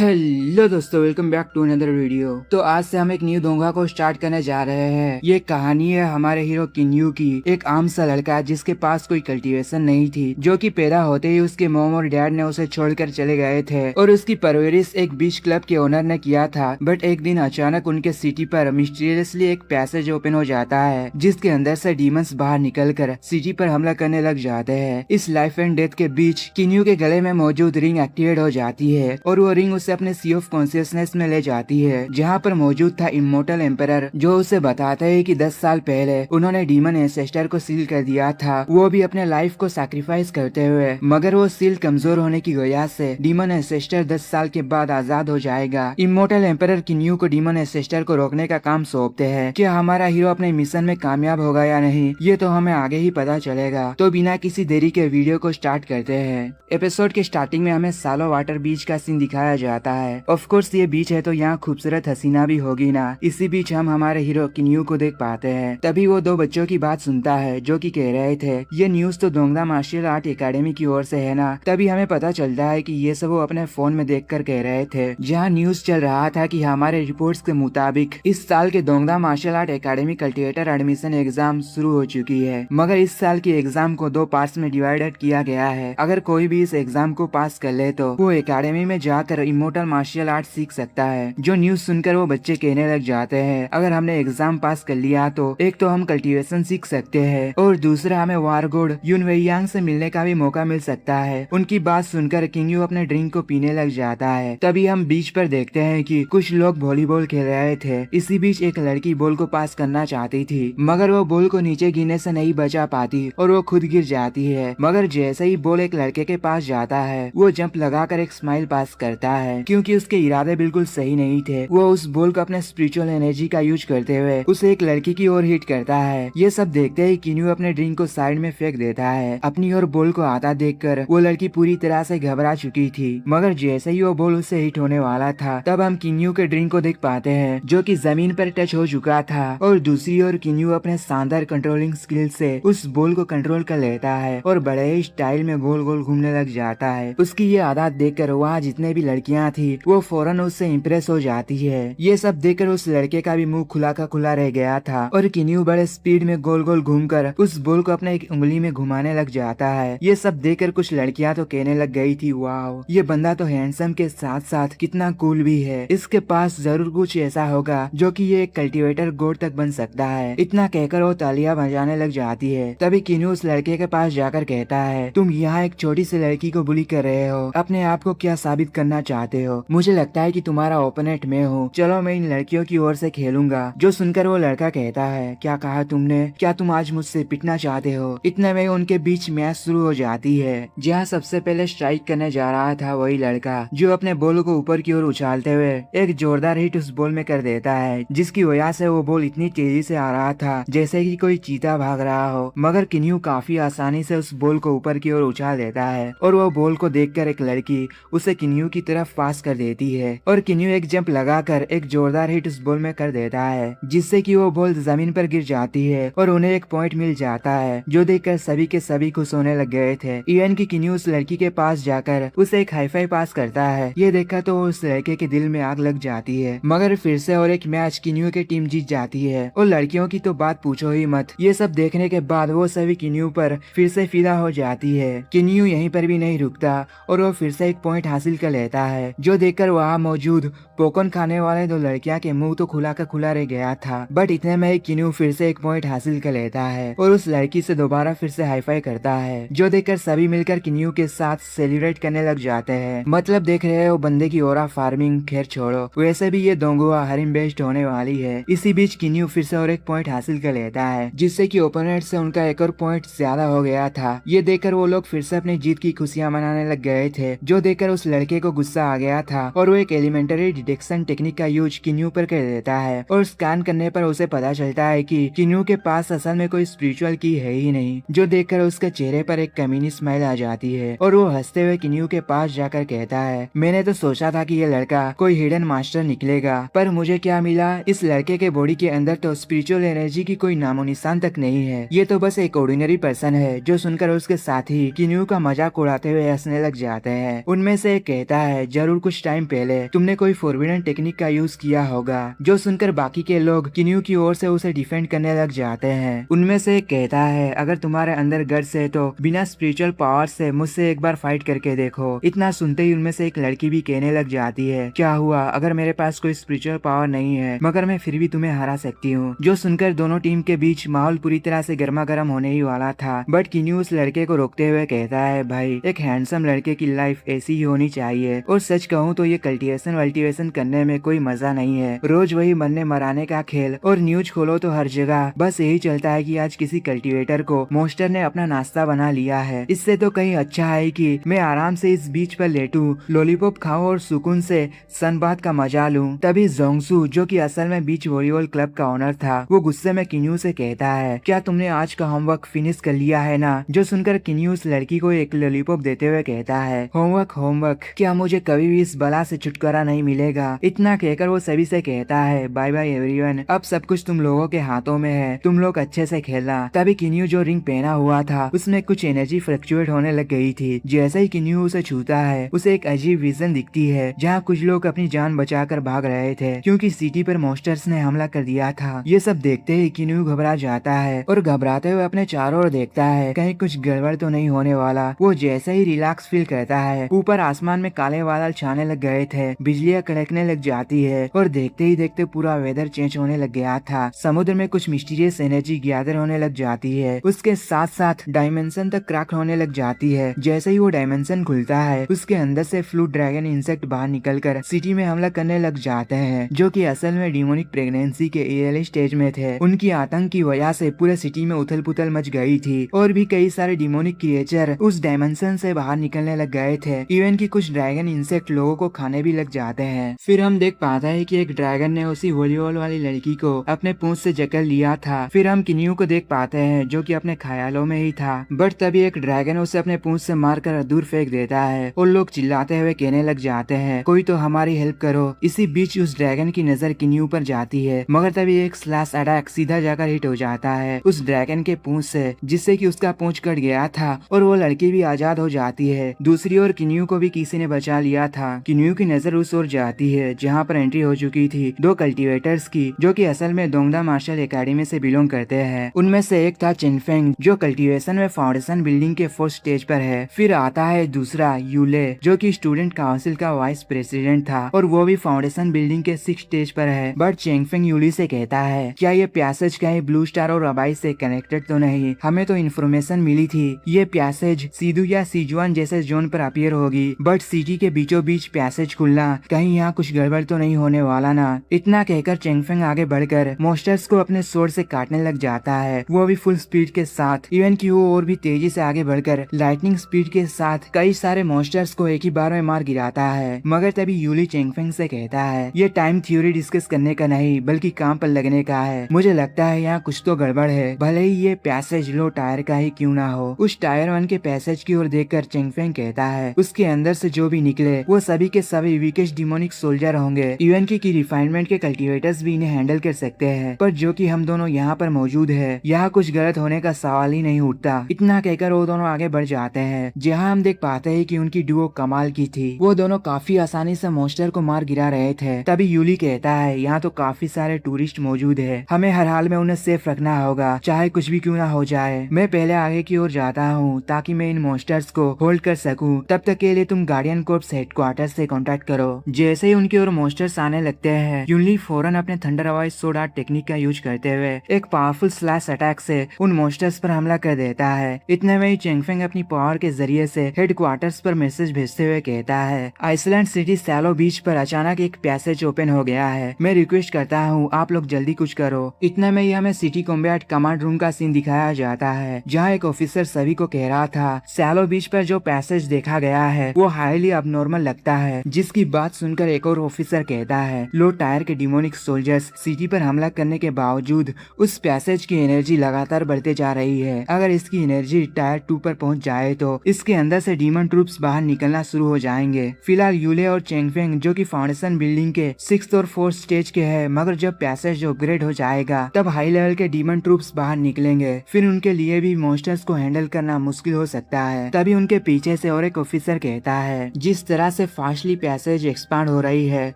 Hello दोस्तों, welcome back to another video. तो आज से हम एक न्यू दोंगा को स्टार्ट करने जा रहे हैं। ये कहानी है हमारे हीरो किन्यू की। एक आम सा लड़का जिसके पास कोई कल्टीवेशन नहीं थी, जो कि पैदा होते ही उसके मॉम और डैड ने उसे छोड़कर चले गए थे और उसकी परवरिश एक बीच क्लब के ओनर ने किया था। बट एक दिन अचानक उनके सिटी पर मिस्टीरियसली एक पैसेज ओपन हो जाता है, जिसके अंदर से डीमंस बाहर निकलकर सिटी पर हमला करने लग जाते हैं। इस लाइफ एंड डेथ के बीच किन्यू के गले में मौजूद रिंग एक्टिवेट हो जाती है और वो रिंग उसे अपने सी ऑफ कॉन्शियसनेस में ले जाती है, जहाँ पर मौजूद था इमोर्टल एम्परर, जो उसे बताता है कि 10 साल पहले उन्होंने डीमन एंसेस्टर को सील कर दिया था, वो भी अपने लाइफ को सैक्रिफाइस करते हुए। मगर वो सील कमजोर होने की वजह से डीमन एंसेस्टर 10 साल के बाद आजाद हो जाएगा। इमोर्टल एम्परर किन्यू को डीमन एंसेस्टर को रोकने का काम सौंपते हैं। क्या हमारा हीरो अपने मिशन में कामयाब होगा या नहीं, ये तो हमें आगे ही पता चलेगा। तो बिना किसी देरी के वीडियो को स्टार्ट करते हैं। एपिसोड के स्टार्टिंग में हमें सालो वाटर बीच का सीन दिखाया जाता है। ऑफ कोर्स ये बीच है तो यहाँ खूबसूरत हसीना भी होगी ना। इसी बीच हम हमारे हीरो किन्यू को देख पाते हैं। तभी वो दो बच्चों की बात सुनता है जो कि कह रहे थे ये न्यूज तो दोंगदा मार्शल आर्ट एकेडमी की ओर से है ना। तभी हमें पता चलता है कि ये सब वो अपने फोन में देखकर कह रहे थे, जहाँ न्यूज चल रहा था कि हमारे रिपोर्ट्स के मुताबिक इस साल के दोंगदा martial art academy cultivator admission exam शुरू हो चुकी है। मगर इस साल की एग्जाम को 2 पार्ट्स में डिवाइडेड किया गया है। अगर कोई भी इस एग्जाम को पास कर ले तो वो एकेडमी में जाकर इमोर्टल मार्शल आर्ट सीख सकता है। जो न्यूज सुनकर वो बच्चे कहने लग जाते हैं, अगर हमने एग्जाम पास कर लिया तो एक तो हम कल्टीवेशन सीख सकते हैं और दूसरा हमें वारगोड युनवेयांग से मिलने का भी मौका मिल सकता है। उनकी बात सुनकर किन्यू अपने ड्रिंक को पीने लग जाता है। तभी हम बीच पर देखते हैं कि कुछ लोग वॉलीबॉल खेल रहे थे। इसी बीच एक लड़की बॉल को पास करना चाहती थी, मगर वो बॉल को नीचे गिरने से नहीं बचा पाती और वो खुद गिर जाती है। मगर जैसे ही बॉल एक लड़के के पास जाता है, वो जंप लगाकर एक स्माइल पास करता है, क्योंकि उसके इरादे बिल्कुल सही नहीं थे। वो उस बॉल को अपने स्पिरिचुअल एनर्जी का यूज करते हुए उसे एक लड़की की ओर हिट करता है। ये सब देखते ही किन्यू अपने ड्रिंक को साइड में फेंक देता है। अपनी ओर बॉल को आता देखकर वो लड़की पूरी तरह से घबरा चुकी थी। मगर जैसे ही वो बॉल उससे हिट होने वाला था, तब हम किन्यू के ड्रिंक को देख पाते हैं, जो कि जमीन पर टच हो चुका था। और दूसरी ओर किन्यू अपने शानदार कंट्रोलिंग स्किल से उस बॉल को कंट्रोल कर लेता है और बड़े ही स्टाइल में गोल गोल घूमने लग जाता है। उसकी ये आदत देखकर वहाँ जितने भी लड़कियाँ थी वो फौरन उससे इम्प्रेस हो जाती है। ये सब देखकर उस लड़के का भी मुंह खुला का खुला रह गया था और किन्यू बड़े स्पीड में गोल गोल घूमकर उस बॉल को अपने एक उंगली में घुमाने लग जाता है। ये सब देखकर कुछ लड़कियां तो कहने लग गई थी, वाओ, ये बंदा तो हैंडसम के साथ साथ कितना कूल भी है। इसके पास जरूर कुछ ऐसा होगा जो कि ये एक कल्टीवेटर गॉड तक बन सकता है। इतना कहकर वो तालियां बजाने लग जाती है। तभी किन्यू उस लड़के के पास जाकर कहता है, तुम यहाँ एक छोटी सी लड़की को बुली कर रहे हो, अपने आप को क्या साबित करना चाहते हो? मुझे लगता है कि तुम्हारा ओपोनेंट मैं हूँ, चलो मैं इन लड़कियों की ओर से खेलूंगा। जो सुनकर वो लड़का कहता है, क्या कहा तुमने? क्या तुम आज मुझसे पिटना चाहते हो? इतने में उनके बीच मैच शुरू हो जाती है, जहाँ सबसे पहले स्ट्राइक करने जा रहा था वही लड़का, जो अपने बॉल को ऊपर की ओर उछालते हुए एक जोरदार हिट उस बॉल में कर देता है, जिसकी वजह से वो बॉल इतनी तेजी से आ रहा था जैसे कि कोई चीता भाग रहा हो। मगर किन्यू काफी आसानी से उस बॉल को ऊपर की ओर उछाल देता है और वो बॉल को देखकर एक लड़की उसे किन्यू की तरफ पास कर देती है और किन्यू एक जंप लगाकर एक जोरदार हिट उस बॉल में कर देता है, जिससे कि वो बॉल जमीन पर गिर जाती है और उन्हें एक पॉइंट मिल जाता है, जो देखकर सभी के सभी खुश होने लग गए थे। इवन की किन्यू उस लड़की के पास जाकर उसे एक हाईफाई पास करता है। ये देखा तो उस लड़के के दिल में आग लग जाती है। मगर फिर से और एक मैच किन्यू की टीम जीत जाती है और लड़कियों की तो बात पूछो ही मत। ये सब देखने के बाद वो सभी किन्यू पर फिर से फिदा हो जाती है। किन्यू यहीं पर भी नहीं रुकता और वो फिर से एक पॉइंट हासिल कर लेता है, जो देखकर वहाँ मौजूद पोकन खाने वाले दो लड़कियां के मुंह तो खुला का खुला रह गया था। बट इतने में ही किन्यू फिर से एक पॉइंट हासिल कर लेता है और उस लड़की से दोबारा फिर से हाईफाई करता है, जो देखकर सभी मिलकर किन्यू के साथ सेलिब्रेट करने लग जाते हैं। मतलब देख रहे हो बंदे की ओरा फार्मिंग, खैर छोड़ो, वैसे भी ये दोंगुआ हरिम बेस्ड होने वाली है। इसी बीच किन्यू फिर से और एक पॉइंट हासिल कर लेता है, जिससे कि ओपोनेंट से उनका एक और पॉइंट ज्यादा हो गया था। ये देखकर वो लोग फिर से अपनी जीत की खुशियां मनाने लग गए थे, जो देखकर उस लड़के को गुस्सा आ गया था और वो एक एलिमेंटरी डिटेक्शन टेक्निक का यूज किन्यू पर कर देता है और स्कैन करने पर उसे पता चलता है कि किन्यू के पास असल में कोई स्पिरिचुअल की है ही नहीं, जो देखकर उसके चेहरे पर एक कमीनी स्माइल आ जाती है और वो हंसते हुए किन्यू के पास जाकर कहता है, मैंने तो सोचा था कि ये लड़का कोई हिडन मास्टर निकलेगा, पर मुझे क्या मिला, इस लड़के के बॉडी के अंदर तो स्पिरिचुअल एनर्जी की कोई नामो निशान तक नहीं है। ये तो बस एक ऑर्डिनरी पर्सन है। जो सुनकर उसके साथी किन्यू का मजाक उड़ाते हुए हंसने लग जाते हैं। उनमें से एक कहता है, जरूर जरूर कुछ टाइम पहले तुमने कोई फोरबिडन टेक्निक का यूज किया होगा। जो सुनकर बाकी के लोग किन्यू की ओर से उसे डिफेंड करने लग जाते हैं। उनमें से एक कहता है, अगर तुम्हारे अंदर गट्स है तो बिना स्पिरिचुअल पावर से मुझसे एक बार फाइट करके देखो। इतना सुनते ही उनमें से एक लड़की भी कहने लग जाती है, क्या हुआ अगर मेरे पास कोई स्पिरिचुअल पावर नहीं है, मगर मैं फिर भी तुम्हें हरा सकती हूँ। जो सुनकर दोनों टीम के बीच माहौल पूरी तरह से गर्मा गर्म होने ही वाला था, बट किन्यू उस लड़के को रोकते हुए कहता है, भाई एक हैंडसम लड़के की लाइफ ऐसी ही होनी चाहिए, और सच कहूँ तो ये कल्टीवेशन वल्टीवेशन करने में कोई मजा नहीं है। रोज वही मरने मराने का खेल, और न्यूज खोलो तो हर जगह बस यही चलता है कि आज किसी कल्टीवेटर को मॉन्स्टर ने अपना नाश्ता बना लिया है। इससे तो कहीं अच्छा है कि मैं आराम से इस बीच पर लेटूं, लॉलीपॉप खाऊं और सुकून से सनबाथ का मजा लूं। तभी जोंगसू, जो कि असल में बीच वॉलीबॉल क्लब का ओनर था, वो गुस्से में किन्यू से कहता है, क्या तुमने आज का होमवर्क फिनिश कर लिया है ना। जो सुनकर किन्यू उस लड़की को एक लॉलीपॉप देते हुए कहता है, होमवर्क होमवर्क, क्या मुझे कभी भी इस बला से छुटकारा नहीं मिलेगा। इतना कहकर वो सभी से कहता है, बाय बाय एवरीवन, अब सब कुछ तुम लोगों के हाथों में है, तुम लोग अच्छे से खेलना। तभी किन्यू जो रिंग पहना हुआ था उसमें कुछ एनर्जी फ्लक्चुएट होने लग गई थी। जैसे ही किन्यू उसे छूता है, उसे एक अजीब विजन दिखती है, जहाँ कुछ लोग अपनी जान बचाकर भाग रहे थे, क्योंकि सिटी पर मॉन्स्टर्स ने हमला कर दिया था। ये सब देखते ही किन्यू घबरा जाता है, और घबराते हुए अपने चारों ओर देखता है, कहीं कुछ गड़बड़ तो नहीं होने वाला। वो जैसे ही रिलैक्स फील करता है, ऊपर आसमान में काले बादल छाने लग गए थे, बिजलियां कड़कने लग जाती है, और देखते ही देखते पूरा वेदर चेंज होने लग गया था। समुद्र में कुछ मिस्टीरियस एनर्जी गैदर होने लग जाती है, उसके साथ साथ डायमेंशन तक क्रैक होने लग जाती है। जैसे ही वो डायमेंशन खुलता है, उसके अंदर से फ्लूट ड्रैगन इंसेक्ट बाहर निकलकर सिटी में हमला करने लग जाते हैं, जो कि असल में डिमोनिक प्रेगनेंसी के अर्ली स्टेज में थे। उनकी आतंक की वजह से पूरे सिटी में उथल पुथल मच गई थी, और भी कई सारे डिमोनिक क्रिएचर उस डायमेंशन से बाहर निकलने लग गए थे। इवन की कुछ ड्रैगन इंसेक्ट लोगों को खाने भी लग जाते हैं। फिर हम देख पाते हैं कि एक ड्रैगन ने उसी वॉलीबॉल वाली लड़की को अपने पूंछ से जकड़ लिया था। फिर हम किन्यू को देख पाते हैं, जो कि अपने ख्यालों में ही था, बट तभी एक ड्रैगन उसे अपने पूंछ से मारकर दूर फेंक देता है, और लोग चिल्लाते हुए कहने लग जाते हैं, कोई तो हमारी हेल्प करो। इसी बीच उस ड्रैगन की नजर किन्यू पर जाती है, मगर तभी एक स्लैश अटैक सीधा जाकर हिट हो जाता है उस ड्रैगन के पूंछ से, जिससे कि उसका पूंछ कट गया था, और वो लड़की भी आजाद हो जाती है। दूसरी ओर किन्यू को भी किसी ने बचा लिया था। किन्यू की नजर उस ओर जाती है जहाँ पर एंट्री हो चुकी थी दो कल्टीवेटर्स की, जो कि असल में दोंगदा मार्शल एकेडमी से बिलोंग करते हैं। उनमें से एक था चेंगफेंग, जो कल्टीवेशन में फाउंडेशन बिल्डिंग के 4th स्टेज पर है। फिर आता है दूसरा यूले, जो कि स्टूडेंट काउंसिल का वाइस प्रेसिडेंट था, और वो भी फाउंडेशन बिल्डिंग के 6th स्टेज पर है। बट चेंगफेंग यूली से कहता है, क्या ये पैसेज कहीं ब्लू स्टार और अबाई से कनेक्टेड तो नहीं? हमें तो इन्फॉर्मेशन मिली थी ये पैसेज सीधू या सीजुआन जैसे जोन पर अपीयर होगी, बट सिटी के बीचों बीच पैसेज खुलना, कहीं यहाँ कुछ गड़बड़ तो नहीं होने वाला ना। इतना कहकर चेंगफेंग आगे बढ़कर मॉन्स्टर्स को अपने स्वॉर्ड से काटने लग जाता है, वो भी फुल स्पीड के साथ। इवन की वो और भी तेजी से आगे बढ़कर लाइटनिंग स्पीड के साथ कई सारे मॉन्स्टर्स को एक ही बार में मार गिराता है। मगर तभी यूली चेंगफेंग से कहता है, ये टाइम थ्योरी डिस्कस करने का नहीं बल्कि काम पर लगने का है। मुझे लगता है यहाँ कुछ तो गड़बड़ है, भले ही ये पैसेज लो टायर का ही क्यों ना हो। उस टायर 1 के पैसेज की ओर देखकर चेंगफेंग कहता है, उसके अंदर से जो भी निकले वो सभी के सभी वीकेस्ट डिमोनिक सोल्जर होंगे। इवन की रिफाइनमेंट के कल्टीवेटर्स भी इन्हें हैंडल कर सकते हैं, पर जो कि हम दोनों यहाँ पर मौजूद है, यहाँ कुछ गलत होने का सवाल ही नहीं उठता। इतना कहकर वो दोनों आगे बढ़ जाते हैं, जहाँ हम देख पाते हैं कि उनकी डुओ कमाल की थी। वो दोनों काफी आसानी से मॉन्स्टर को मार गिरा रहे थे। तभी यूली कहता है, यहाँ तो काफी सारे टूरिस्ट मौजूद है, हमें हर हाल में उन्हें सेफ रखना होगा, चाहे कुछ भी क्यों ना हो जाए। मैं पहले आगे की ओर जाता हूँ ताकि मैं इन मॉन्स्टर्स को होल्ड कर सकूं। तब तक के लिए तुम गार्डियन कोर्प्स हेडक्वार्टर से कांटेक्ट करो। जैसे ही उनकी ओर मॉन्स्टर्स आने लगते हैं, यूली फौरन अपने थंडर वॉइस सोड आर्ट टेक्निक का यूज करते हुए एक पावरफुल स्लैश अटैक से उन मॉन्स्टर्स पर हमला कर देता है। इतने में ही चेंगफेंग अपनी पावर के जरिए से हेडक्वार्टर्स पर मैसेज भेजते हुए कहता है, आइसलैंड सिटी सैलो बीच पर अचानक एक पैसेज ओपन हो गया है, मैं रिक्वेस्ट करता हूँ आप लोग जल्दी कुछ करो। इतने में ही हमें सिटी कॉम्बैट कमांड रूम का सीन दिखाया जाता है, जहाँ एक ऑफिसर सभी को कह रहा था, सैलो बीच पर जो पैसेज देखा गया है वो हाईली अबनॉर्मल लगता है। जिसकी बात सुनकर एक और ऑफिसर कहता है, लो टायर के डिमोनिक सोल्जर्स सिटी पर हमला करने के बावजूद उस पैसेज की एनर्जी लगातार बढ़ते जा रही है। अगर इसकी एनर्जी टायर 2 पर पहुंच जाए तो इसके अंदर से डीमन ट्रूप्स बाहर निकलना शुरू हो जाएंगे। फिलहाल यूले और चेंगफेंग, जो कि फाउंडेशन बिल्डिंग के 6th और 4th स्टेज के हैं, मगर जब पैसेज अपग्रेड हो जाएगा तब हाई लेवल के डीमन ट्रूप्स बाहर निकलेंगे। फिर उनके लिए भी मॉन्स्टर्स को हैंडल करना मुश्किल हो सकता है। तभी उनके पीछे से और एक ऑफिसर कहता है, जिस तरह यहाँ से फास्टली पैसेज एक्सपांड हो रही है।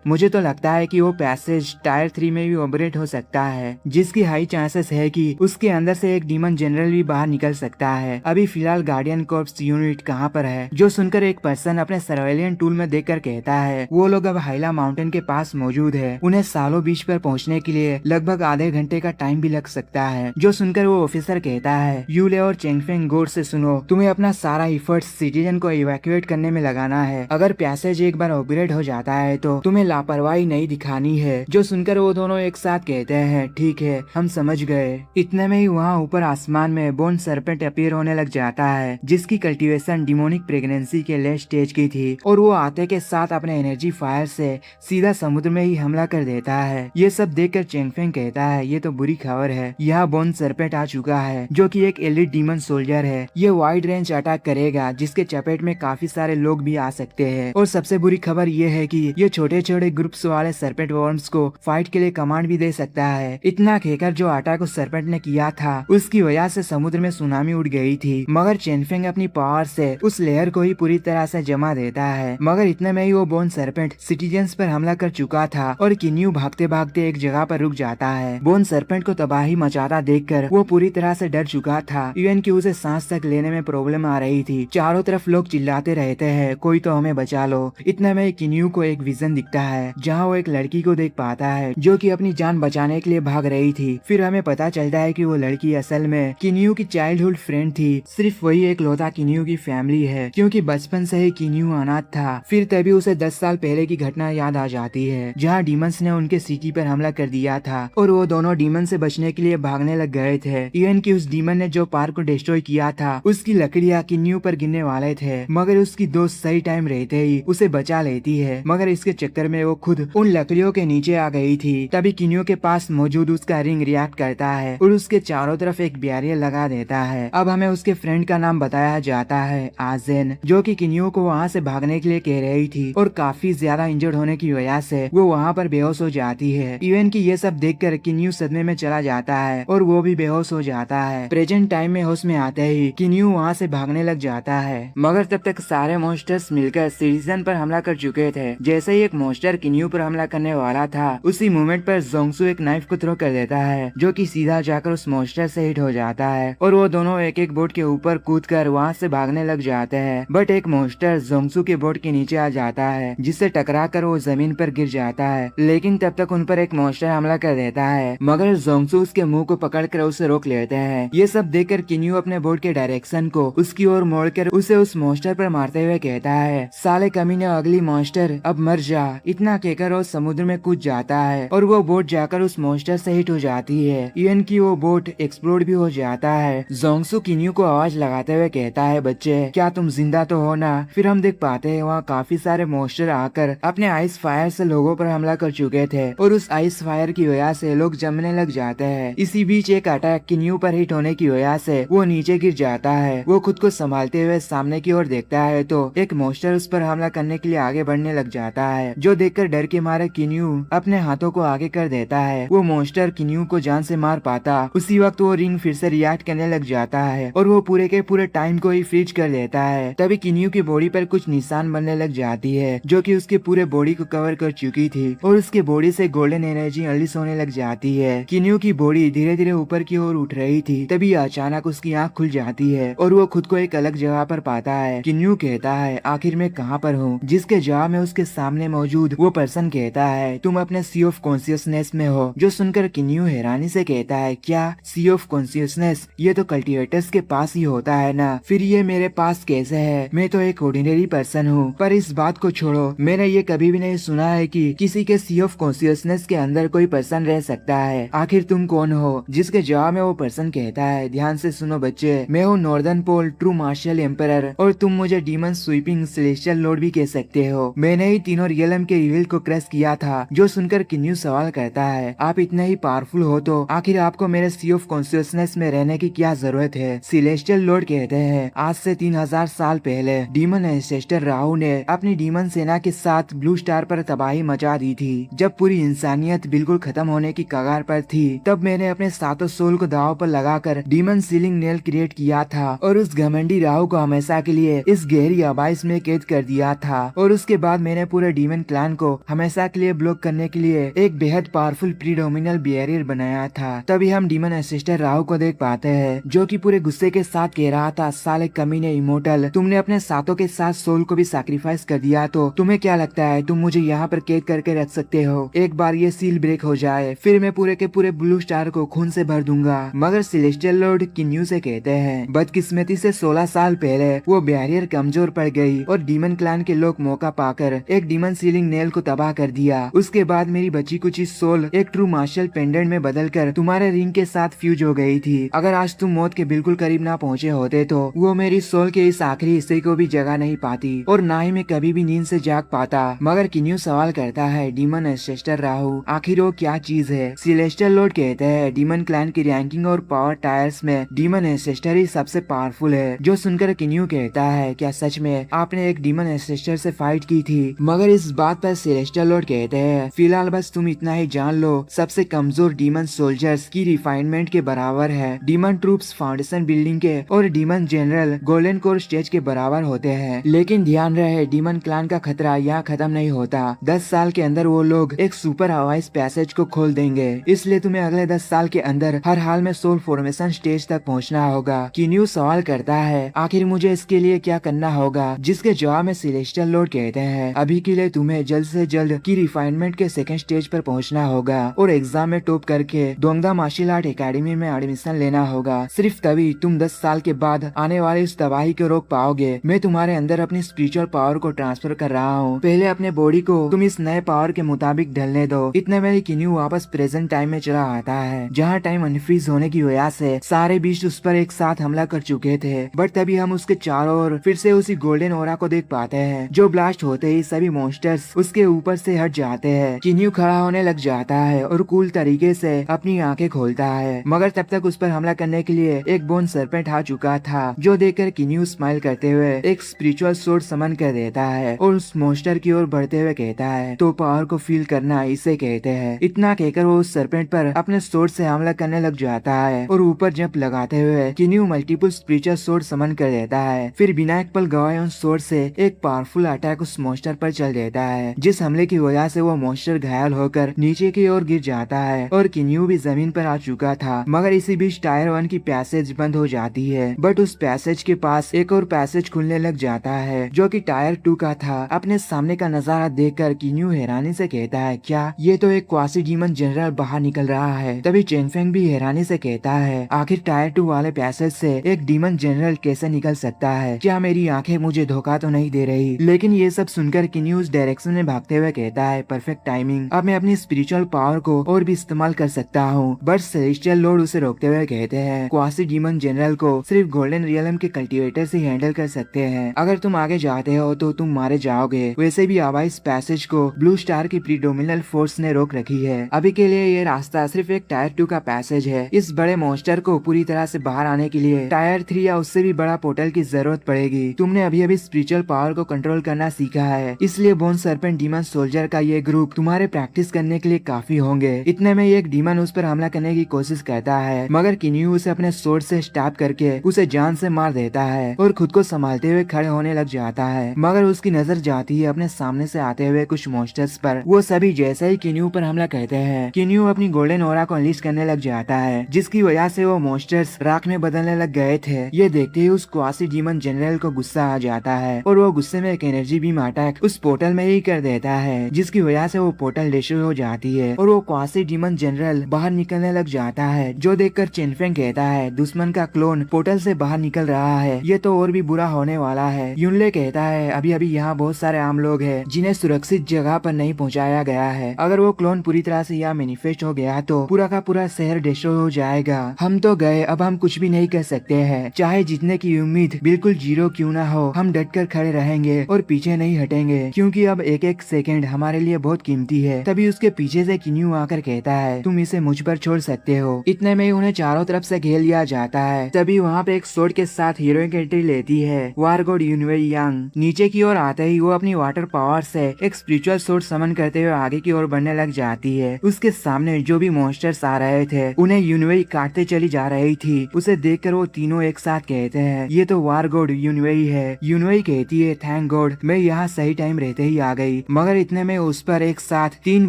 मुझे तो लगता है कि वो पैसेज टायर 3 में भी ऑपरेट हो सकता है, जिसकी हाई चांसेस है कि उसके अंदर से एक डीमन जनरल भी बाहर निकल सकता है। अभी फिलहाल गार्डियन कॉर्प्स यूनिट कहाँ पर है, जो सुनकर एक पर्सन अपने सर्वेलियन टूल में देखकर कहता है वो लोग अब हाइला माउंटेन के पास मौजूद है। उन्हें सालों बीच पर पहुँचने के लिए लगभग आधे घंटे का टाइम भी लग सकता है। जो सुनकर वो ऑफिसर कहता है यूले और चेंगफेंग गोड से सुनो, तुम्हें अपना सारा इफर्ट्स सिटीजन को इवैक्यूएट करने में लगाना है। अगर पैसेज एक बार ऑपरेट हो जाता है तो तुम्हें लापरवाही नहीं दिखानी है। जो सुनकर वो दोनों एक साथ कहते हैं ठीक है, हम समझ गए। इतने में ही वहाँ ऊपर आसमान में बोन सरपेंट अपीयर होने लग जाता है, जिसकी कल्टीवेशन डिमोनिक प्रेगनेंसी के लेट स्टेज की थी, और वो आते के साथ अपने एनर्जी फायर से सीधा समुद्र में ही हमला कर देता है। ये सब देखकर चेंगफेंग कहता है ये तो बुरी खबर है, यहाँ बोन सरपेंट आ चुका है, जो कि एक एलिट डीमन सोल्जर है। ये वाइड रेंज अटैक करेगा, जिसके चपेट में काफी सारे लोग भी आ सकते हैं। और सबसे बुरी खबर ये है कि ये छोटे छोटे ग्रुप्स वाले सरपेंट वर्म्स को फाइट के लिए कमांड भी दे सकता है। इतना कहकर जो अटैक उस सरपेंट ने किया था, उसकी वजह से समुद्र में सुनामी उड़ गई थी, मगर चेंगफेंग अपनी पावर से उस लेयर को ही पूरी तरह से जमा देता है। मगर इतने में ही वो बोन सरपेंट सिटीजन्स पर हमला कर चुका था, और किन्यू भागते भागते एक जगह पर रुक जाता है। बोन सरपेंट को तबाही मचाता देखकर वो पूरी तरह से डर चुका था, इवन कि उसे सांस तक लेने में प्रॉब्लम आ रही थी। चारों तरफ लोग चिल्लाते रहते हैं कोई तो हमें बचा लो। इतने में किन्यू को एक विजन दिखता है, जहाँ वो एक लड़की को देख पाता है जो कि अपनी जान बचाने के लिए भाग रही थी। फिर हमें पता चलता है कि वो लड़की असल में किन्यू की चाइल्डहुड फ्रेंड थी। सिर्फ वही एक लौता किन्यू की फैमिली है, क्योंकि बचपन से ही किन्यू अनाथ था। फिर तभी उसे 10 साल पहले की घटना याद आ जाती है, जहाँ डीमंस ने उनके सिटी पर हमला कर दिया था, और वो दोनों डीमन से बचने के लिए भागने लग गए थे। इवन कि उस डीमन ने जो पार्क को डिस्ट्रॉय किया था, उसकी लकड़ियाँ किन्यू पर गिरने वाले थे, मगर उसकी दोस्त सही टाइम रहते ही उसे बचा लेती है। मगर इसके चक्कर में वो खुद उन लकड़ियों के नीचे आ गई थी। तभी किन्यू के पास मौजूद उसका रिंग रिएक्ट करता है और उसके चारों तरफ एक बैरियर लगा देता है। अब हमें उसके फ्रेंड का नाम बताया जाता है आजेन, जो कि किन्यू को वहाँ से भागने के लिए कह रही थी, और काफी ज्यादा इंजर्ड होने की वजह से वो वहाँ पर बेहोश हो जाती है। इवन कि ये सब देखकर किन्यू सदमे में चला जाता है और वो भी बेहोश हो जाता है। प्रेजेंट टाइम में होश में आते ही किन्यू वहाँ से भागने लग जाता है, मगर तब तक सारे मॉन्स्टर्स मिलकर सिटीजन पर हमला कर चुके थे। जैसे ही एक मॉन्स्टर किन्यू पर हमला करने वाला था, उसी मोमेंट पर जोंगसू एक नाइफ को थ्रो कर देता है, जो कि सीधा जाकर उस मॉन्स्टर से हिट हो जाता है, और वो दोनों एक एक बोट के ऊपर कूदकर वहाँ से भागने लग जाते हैं। बट एक मॉन्स्टर जोंगसू के बोट के नीचे आ जाता है, जिससे टकरा कर वो जमीन पर गिर जाता है। लेकिन तब तक उन पर एक मॉन्स्टर हमला कर देता है, मगर जोंगसू उसके मुंह को पकड़कर उसे रोक लेते हैं। ये सब देखकर किन्यू अपने बोट के डायरेक्शन को उसकी ओर मोड़कर उसे उस मॉन्स्टर पर मारते हुए कहता है साले कमीने अगली मॉन्स्टर, अब मर जा। इतना कहकर वो समुद्र में कूद जाता है, और वो बोट जाकर उस मॉन्स्टर से हिट हो जाती है। इवन की वो बोट एक्सप्लोड भी हो जाता है। जोंगसू किन्यू को आवाज लगाते हुए कहता है बच्चे क्या तुम जिंदा तो हो ना। फिर हम देख पाते हैं वहाँ काफी सारे मॉन्स्टर आकर अपने आइस फायर से लोगों पर हमला कर चुके थे, और उस आइस फायर की वजह से लोग जमने लग जाते हैं। इसी बीच एक अटैक किन्यू पर हिट होने की वजह से वो नीचे गिर जाता है। वो खुद को संभालते हुए सामने की ओर देखता है तो एक मॉन्स्टर उस पर हमला करने के लिए आगे बढ़ने लग जाता है, जो देखकर डर के मारे किन्यू अपने हाथों को आगे कर देता है। वो मॉन्स्टर किन्यू को जान से मार पाता। उसी वक्त वो रिंग फिर से रिएक्ट करने लग जाता है, और वो पूरे के पूरे टाइम को ही फ्रीज कर देता है। तभी किन्यू की बॉडी पर कुछ निशान बनने लग जाती है, जो कि उसके पूरे बॉडी को कवर कर चुकी थी, और उसके बॉडी से गोल्डन एनर्जी अनलिश होने लग जाती है। किन्यू की बॉडी धीरे धीरे ऊपर की ओर उठ रही थी, तभी अचानक उसकी आँख खुल जाती है, और वो खुद को एक अलग जगह पर पाता है। किन्यू कहता है आखिर मैं कहाँ पर हूँ, जिसके जवाब में उसके सामने मौजूद वो पर्सन कहता है तुम अपने सी ऑफ कॉन्शियसनेस में हो। जो सुनकर किन्यू हैरानी से कहता है क्या सी ऑफ कॉन्शियसनेस, ये तो कल्टीवेटर्स के पास ही होता है ना, फिर ये मेरे पास कैसे है? मैं तो एक ऑर्डिनरी पर्सन हूँ। पर इस बात को छोड़ो, मैंने ये कभी भी नहीं सुना है कि किसी के सी ऑफ कॉन्शियसनेस के अंदर कोई पर्सन रह सकता है। आखिर तुम कौन हो? जिसके जवाब में वो पर्सन कहता है ध्यान से सुनो बच्चे, मैं हूँ नॉर्दर्न पोल ट्रू मार्शल एम्परर, और तुम मुझे डीमन स्वीपिंग सेलेस्टियल लॉर्ड भी कह सकते हो। मैंने ही तीनों रियलम के इविल को क्रश किया था। जो सुनकर किन्यू सवाल करता है आप इतने ही पावरफुल हो तो आखिर आपको मेरे सी ऑफ कॉन्शियसनेस में रहने की क्या जरूरत है? सेलेस्टियल लॉर्ड कहते हैं आज से 3000 साल पहले डीमन एंसेस्टर राहु ने अपनी डीमन सेना के साथ ब्लू स्टार पर तबाही मचा दी थी। जब पूरी इंसानियत बिल्कुल खत्म होने की कगार पर थी, तब मैंने अपने सातों सोल को दाव पर लगाकर डीमन सीलिंग नेल क्रिएट किया था, और उस घमंडी राहु को हमेशा के लिए इस गहरी आबाइश में कैद कर दिया किया था और उसके बाद मैंने पूरे डीमन क्लैन को हमेशा के लिए ब्लॉक करने के लिए एक बेहद पावरफुल प्रीडोमिनल बैरियर बनाया था। तभी हम डीमन एंसेस्टर राहु को देख पाते हैं जो कि पूरे गुस्से के साथ कह रहा था, साले कमीने इमोर्टल, तुमने अपने साथों के साथ सोल को भी सैक्रिफाइस कर दिया, तो तुम्हें क्या लगता है तुम मुझे यहाँ पर कैद करके रख सकते हो? एक बार ये सील ब्रेक हो जाए फिर मैं पूरे के पूरे ब्लू स्टार को खून से भर दूंगा। मगर सेलेस्टियल लॉर्ड किन्यू से कहते हैं, बदकिस्मती से 16 साल पहले वो बैरियर कमजोर पड़ गई और डीमन क्लैन के लोग मौका पाकर एक डीमन सीलिंग नेल को तबाह कर दिया। उसके बाद मेरी बची कुची सोल एक ट्रू मार्शल पेंडेंट में बदलकर तुम्हारे रिंग के साथ फ्यूज हो गई थी। अगर आज तुम मौत के बिल्कुल करीब ना पहुँचे होते तो वो मेरी सोल के इस आखिरी हिस्से को भी जगह नहीं पाती और ना ही मैं कभी भी नींद से जाग पाता। मगर किन्यू सवाल करता है, डीमन एंसेस्टर राहु, आखिर वो क्या चीज है? सेलेस्टियल लॉर्ड कहते हैं, डीमन क्लैन की रैंकिंग और पावर टायर्स में डीमन एंसेस्टर ही सबसे पावरफुल है। जो सुनकर किन्यू कहता है, क्या सच में आपने एक डीमन एंसेस्टर से फाइट की थी? मगर इस बात पर सेलेस्टियल लॉर्ड कहते हैं, फिलहाल बस तुम इतना ही जान लो, सबसे कमजोर डीमन सोल्जर्स की रिफाइनमेंट के बराबर है, डीमन ट्रूप्स फाउंडेशन बिल्डिंग के और demon general golden core stage के बराबर होते हैं। लेकिन ध्यान रहे, डीमन क्लैन का खतरा यहाँ खत्म नहीं होता। 10 साल के अंदर वो लोग एक सुपर हवाई पैसेज को खोल देंगे, इसलिए तुम्हें अगले 10 साल के अंदर हर हाल में सोल फॉर्मेशन स्टेज तक पहुँचना होगा। किन्यू सवाल करता है, आखिर मुझे इसके लिए क्या करना होगा? जिसके जवाब में सेलेस्टियल लॉर्ड कहते हैं, अभी के लिए तुम्हें जल्द से जल्द की रिफाइनमेंट के सेकंड स्टेज पर पहुंचना होगा और एग्जाम में टॉप करके दोंगदा मार्शल आर्ट एकेडमी में एडमिशन लेना होगा। सिर्फ तभी तुम 10 साल के बाद आने वाली इस तबाही को रोक पाओगे। मैं तुम्हारे अंदर अपनी स्पिरिचुअल पावर को ट्रांसफर कर रहा हूँ, पहले अपने बॉडी को तुम इस नए पावर के मुताबिक ढलने दो। इतने में किन्यू वापस प्रेजेंट टाइम में चला आता है, जहाँ टाइम अनफ्रीज होने की वजह से सारे बीस्ट उस पर एक साथ हमला कर चुके थे। बट तभी हम उसके चारों ओर फिर से उसी गोल्डन ओरा को देख पाते हैं, जो ब्लास्ट होते ही सभी मॉन्स्टर्स उसके ऊपर से हट जाते हैं। किन्यू खड़ा होने लग जाता है और कूल तरीके से अपनी आंखें खोलता है, मगर तब तक उस पर हमला करने के लिए एक बोन सरपेंट आ चुका था, जो देखकर किन्यू स्माइल करते हुए एक स्पिरिचुअल सोर्ड समन कर देता है और उस मॉन्स्टर की ओर बढ़ते हुए कहता है, तो पावर को फील करना इसे कहते हैं। इतना कहकर वो उस सरपेंट पर अपने सोर्ड से हमला करने लग जाता है और ऊपर जंप लगाते हुए किन्यू मल्टीपल स्पिरिचुअल सोर्ड समन कर देता है। फिर बिना एक पल गवाए उस सोर्ड से एक पावरफुल अटैक उस मॉन्स्टर पर चल देता है, जिस हमले की वजह से वो मॉन्स्टर घायल होकर नीचे की ओर गिर जाता है और किन्यू भी जमीन पर आ चुका था। मगर इसी बीच टायर 1 की पैसेज बंद हो जाती है, बट उस पैसेज के पास एक और पैसेज खुलने लग जाता है जो कि टायर 2 का था। अपने सामने का नजारा देखकर किन्यू हैरानी से कहता है, क्या ये तो एक क्वासी डीमन जनरल बाहर निकल रहा है। तभी चेनफेंग भी हैरानी से कहता है, आखिर टायर 2 वाले पैसेज से एक डीमन जनरल कैसे निकल सकता है? क्या मेरी आंखें मुझे धोखा तो नहीं दे रही? लेकिन ये सब सुनकर किन्यू उस डायरेक्शन में भागते हुए कहता है, परफेक्ट टाइमिंग, अब मैं अपनी स्पिरिचुअल पावर को और भी इस्तेमाल कर सकता हूँ। बट सेलेस्टियल लॉर्ड उसे रोकते हुए कहते हैं, क्वासी डीमन जनरल को सिर्फ गोल्डन रियलम के कल्टिवेटर से हैंडल कर सकते हैं, अगर तुम आगे जाते हो तो तुम मारे जाओगे। वैसे भी हवाई पैसेज को ब्लू स्टार की प्रीडोमिनल फोर्स ने रोक रखी है। अभी के लिए ये रास्ता सिर्फ एक टायर 2 का पैसेज है। इस बड़े मॉन्स्टर को पूरी तरह से बाहर आने के लिए टायर 3 या उससे भी बड़ा पोर्टल की जरूरत पड़ेगी। तुमने अभी अभी स्पिरिचुअल पावर को कंट्रोल करना सीखा है, इसलिए बोन सरपेंट डीमन सोल्जर का ये ग्रुप तुम्हारे प्रैक्टिस करने के लिए काफी होंगे। इतने में एक डीमन उस पर हमला करने की कोशिश करता है, मगर किन्यू उसे अपने सोर्ड से स्टैब करके उसे जान से मार देता है और खुद को संभालते हुए खड़े होने लग जाता है। मगर उसकी नजर जाती है अपने सामने से आते हुए कुछ मॉन्स्टर्स पर। वो सभी जैसे ही किन्यू पर हमला करते हैं, किन्यू अपनी गोल्डन ओरा को अनलीश करने लग जाता है, जिसकी वजह से वो मॉन्स्टर्स राख में बदलने लग गए थे। ये देखते ही उस क्वासी डीमन जनरल को गुस्सा आ जाता है और वो गुस्से में एक एनर्जी बीम अटैक उस पोर्टल में ही कर देता है, जिसकी वजह से वो पोर्टल डिस्ट्रॉय हो जाती है और वो क्वासी डीमन जनरल बाहर निकलने लग जाता है, जो देखकर चेनफेंग कहता है, दुश्मन का क्लोन पोर्टल से बाहर निकल रहा है, ये तो और भी बुरा होने वाला है। यूनले कहता है, अभी अभी यहाँ बहुत सारे आम लोग हैं जिन्हें सुरक्षित जगह पर नहीं पहुँचाया गया है। अगर वो क्लोन पूरी तरह से यहाँ मैनिफेस्ट हो गया तो पूरा का पूरा शहर डिस्ट्रॉय हो जाएगा। हम तो गए, अब हम कुछ भी नहीं कर सकते हैं। चाहे जीतने की उम्मीद बिल्कुल जीरो क्यों ना हो, हम डट कर खड़े रहेंगे और पीछे नहीं हटेंगे, क्योंकि अब एक एक सेकंड हमारे लिए बहुत कीमती है। तभी उसके पीछे से किन्यू आकर कहता है, तुम इसे मुझ पर छोड़ सकते हो। इतने में उन्हें चारों तरफ से घेर लिया जाता है। तभी वहाँ पे एक सोर्ड के साथ हीरोइन की एंट्री लेती है, वार गॉड यूनवेई यांग। नीचे की ओर आते ही वो अपनी वाटर पावर से एक स्पिरिचुअल सोर्ड समन करते हुए आगे की ओर बढ़ने लग जाती है। उसके सामने जो भी मॉन्स्टर्स आ रहे थे उन्हें यूनवेई काटते चली जा रही थी। उसे देखकर वो तीनों एक साथ कहते हैं, ये तो वार गॉड यूनवेई है। यूनवेई कहती है, थैंक गॉड मैं यहाँ सही टाइम रहते ही आ गई। मगर इतने में उस पर एक साथ 3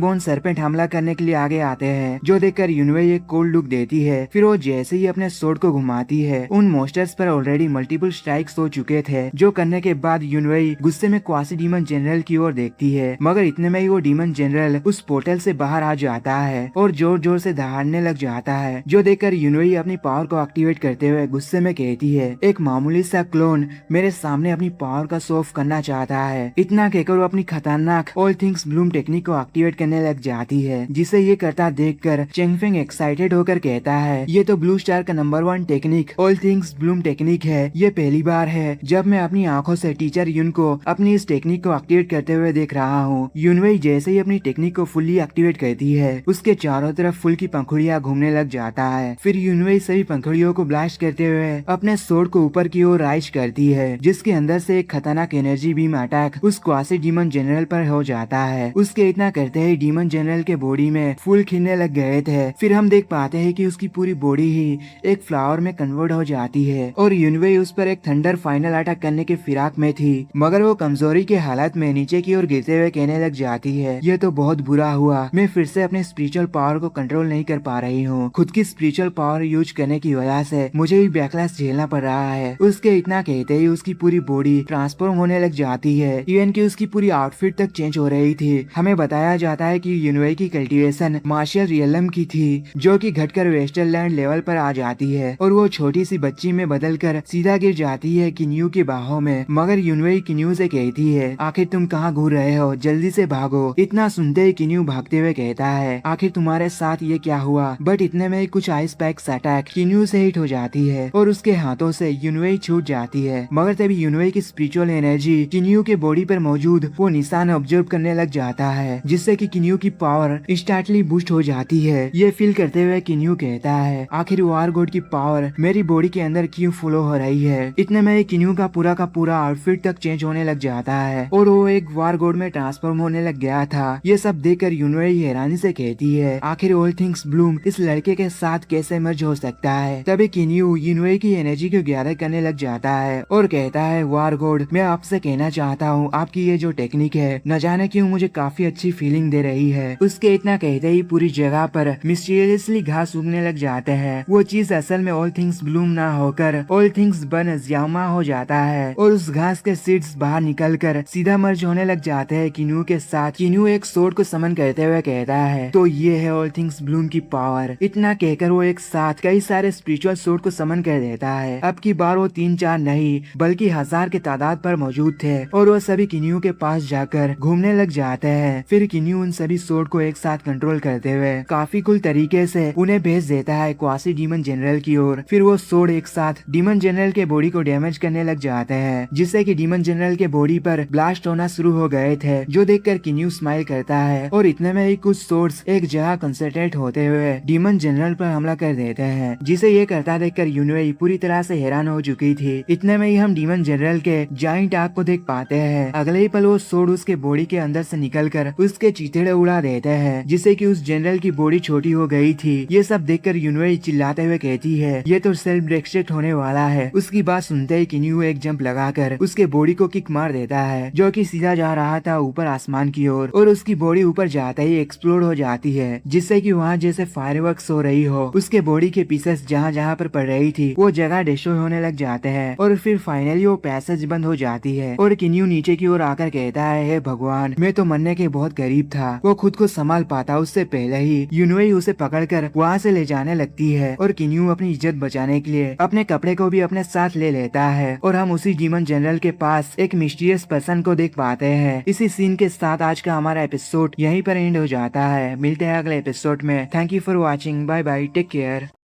बोन सरपेंट हमला करने के लिए आगे आते हैं, जो देखकर यूनवेई एक कोल्ड लुक देती है। फिर वो जैसे ही अपने स्वॉर्ड को घुमाती है, उन मॉन्स्टर्स पर ऑलरेडी मल्टीपल स्ट्राइक्स हो चुके थे, जो करने के बाद यूनवेई गुस्से में क्वासी डीमन जनरल की ओर देखती है। मगर इतने में ही वो डीमन जनरल उस पोर्टल से बाहर आ जाता है और जोर जोर से दहाड़ने लग जाता है, जो देखकर यूनवेई अपनी पावर को एक्टिवेट करते हुए गुस्से में कहती है, एक मामूली सा क्लोन मेरे सामने अपनी पावर का शो ऑफ करना चाहता है। इतना कहकर वो अपनी खतरनाक ऑल थिंग्स ब्लूम टेक्निक को एक्टिवेट करने लग जाती है, जिसे ये करता देखकर चेंगफेंग एक्साइटेड होकर कहता है, ये तो ब्लू स्टार का number 1 technique all things Bloom technique है। ये पहली बार है जब मैं अपनी आंखों से टीचर यून को अपनी इस टेक्निक को एक्टिवेट करते हुए देख रहा हूँ। यूनवेई जैसे ही अपनी टेक्निक को फुल्ली एक्टिवेट करती है, उसके चारों तरफ फूल की पंखुड़ियाँ घूमने लग जाता है। फिर यूनवेई सभी पंखुड़ियों को ब्लास्ट करते हुए अपने स्वॉर्ड को ऊपर की ओर राइज करती है, जिसके अंदर से एक खतरनाक एनर्जी बीम अटैक उस क्वासी डीमन जनरल पर हो जाता है। उसके इतना करते ही डीमन जनरल के बॉडी में फूल खिलने लग गए थे। फिर हम देख पाते हैं कि उसकी पूरी बॉडी ही एक फ्लावर में कन्वर्ट हो जाती है और यूनवेई उस पर एक थंडर फाइनल अटैक करने के फिराक में थी, मगर वो कमजोरी के हालत में नीचे की ओर गिरते हुए कहने लग जाती है, ये तो बहुत बुरा हुआ, मैं फिर से अपने स्पिरिचुअल पावर को कंट्रोल नहीं कर पा रही हूँ। खुद की स्पिरिचुअल पावर यूज करने की वजह से मुझे भी बैकलैश झेलना पड़ रहा है। उसके इतना कहते ही उसकी पूरी बॉडी ट्रांसफॉर्म होने लग जाती है, इवन की उसकी पूरी आउटफिट तक चेंज हो रही थी। हमें बताया जाता है कि यूनवेई की कल्टीवेशन मार्शियल रियलम की थी, जो कि घटकर वेस्टरलैंड लेवल पर आ जाती है और वो छोटी सी बच्ची में बदलकर सीधा गिर जाती है किन्यू की बाहों में। मगर यूनवेई किन्यू से कहती है, आखिर तुम कहाँ घूर रहे हो, जल्दी से भागो। इतना सुनते ही किन्यू भागते हुए कहता है, आखिर तुम्हारे साथ ये क्या हुआ। बट इतने में कुछ आइस पैक्स अटैक किन्यू से हिट हो जाती है और उसके हाथों से यूनवेई छूट जाती है। मगर तभी यूनवेई की स्पिरिचुअल एनर्जी किन्यू के बॉडी पर मौजूद वो निशान ऑब्जर्व करने लग जाता है, जिससे कि किन्यू की पावर इंस्टेंटली बूस्ट हो जाती है। ये फील करते हुए किन्यू कहता है, आखिर वार गॉड की पावर मेरी बॉडी के अंदर क्यों फ्लो हो रही है। इतने में किन्यू का पूरा आउटफिट तक चेंज होने लग जाता है और वो एक वार गॉड में ट्रांसफॉर्म होने लग गया था। ये सब देखकर यूनवेई हैरानी से कहती है, आखिर ऑल थिंग्स ब्लूम इस लड़के के साथ कैसे मर्ज हो सकता है। तभी किन्यू यूनवेई की एनर्जी को गैदर करने लग जाता है और कहता है, वार गॉड मैं आपसे कहना चाहता हूँ, आपकी ये जो टेक्निक है न जाने क्यों मुझे काफी अच्छी फीलिंग दे रही है। उसके इतना कहते ही पूरी जगह पर मिस्टीरियसली घास उगने लग जाते हैं। वो चीज असल में ऑल थिंग्स ब्लूम ना होकर ऑल थिंग्स बन ज्यामा हो जाता है और उस घास के सीड्स बाहर निकलकर सीधा मर्ज होने लग जाते हैं किन्यू के साथ। किन्यू एक स्वॉर्ड को समन करते हुए कहता है, तो ये है ऑल थिंग्स ब्लूम की पावर। इतना कहकर वो एक साथ कई सारे स्पिरिचुअल स्वॉर्ड को समन कर देता है। अब की बार वो 3-4 नहीं बल्कि 1000 के तादाद पर मौजूद थे और वो सभी किन्यू के पास जाकर घूमने लग जाते हैं। फिर किन्यू उन सभी स्वॉर्ड को एक साथ कंट्रोल करते हुए काफी कुल तरीके से उन्हें भेज देता है क्वासी डीमन जनरल की ओर। फिर वो स्वॉर्ड एक साथ डीमन जनरल के बॉडी को डैमेज करने लग जाते हैं, जिससे कि डीमन जनरल के बॉडी पर ब्लास्ट होना शुरू हो गए थे, जो देखकर किन्यू स्माइल करता है और इतने में ही कुछ स्वॉर्ड्स एक जगह कंसंट्रेट होते हुए डीमन जनरल पर हमला कर देते हैं, जिसे ये करता देखकर यूनवेई पूरी तरह से हैरान हो चुकी थी। इतने में ही हम डीमन जनरल के जाइंट आग को देख पाते हैं। अगले ही पल वो स्वॉर्ड उसके बॉडी के अंदर से निकलकर उसके चीथड़े उड़ा देते हैं, जिससे कि उस जनरल की बॉडी छोटी हो गई थी। ये सब देखकर यूनवेई चिल्लाते हुए कहती है, ये तो सेल्फ डिस्ट्रक्ट होने वाला है। उसकी बात सुनते ही किन्यू एक जंप लगाकर उसके बॉडी को किक मार देता है, जो कि सीधा जा रहा था ऊपर आसमान की ओर और उसकी बॉडी ऊपर जाते ही एक्सप्लोड हो जाती है, जिससे कि वहाँ जैसे फायरवर्क्स हो रही हो। उसके बॉडी के पीसेस जहाँ जहाँ पर पड़ रही थी वो जगह डिस्ट्रॉय होने लग जाते हैं और फिर फाइनली वो पैसेज बंद हो जाती है और किन्यू नीचे की ओर आकर कहता है, हे भगवान मैं तो मरने के बहुत करीब था। वो खुद को संभाल पाता उससे पहले ही यूनवेई उसे पकड़कर वहाँ से ले जाने लगती है और किन्यू अपनी इज्जत बचाने के लिए अपने कपड़े को भी अपने साथ ले लेता है और हम उसी डीमन जनरल के पास एक मिस्टीरियस पर्सन को देख पाते हैं। इसी सीन के साथ आज का हमारा एपिसोड यहीं पर एंड हो जाता है। मिलते हैं अगले एपिसोड में। Thank you for watching. Bye bye, take care.